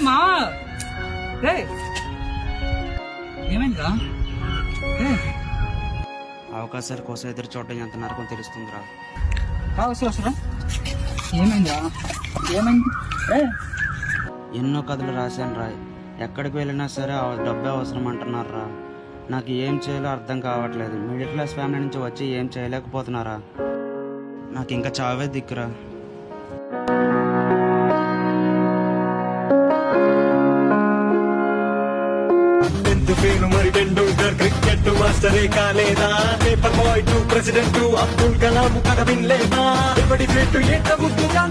మావా రే ఏమైందిరా? అవకాశాల కోసం ఎదురు చూడడం ఎంత నరకం తెలుస్తుందిరా. వస్తురా. ఏమైందిరా? ఏమైంది? ఎన్నో కథలు రాశాను రా. ఎక్కడికి వెళ్ళినా సరే డబ్బే అవసరం అంటున్నారా. నాకు ఏం చేయాలో అర్థం కావట్లేదు. మిడిల్ క్లాస్ ఫ్యామిలీ నుంచి వచ్చి ఏం చేయలేకపోతున్నారా. నాకు ఇంకా చావే దిక్కురా. మరి టెండూల్కర్ క్రికెట్ మాస్టరే కాలేదా? Paper boy to president Abdul Kalam కథ వినలేదా? ఎవడి పెట్టు ఎంత ముద్దుగా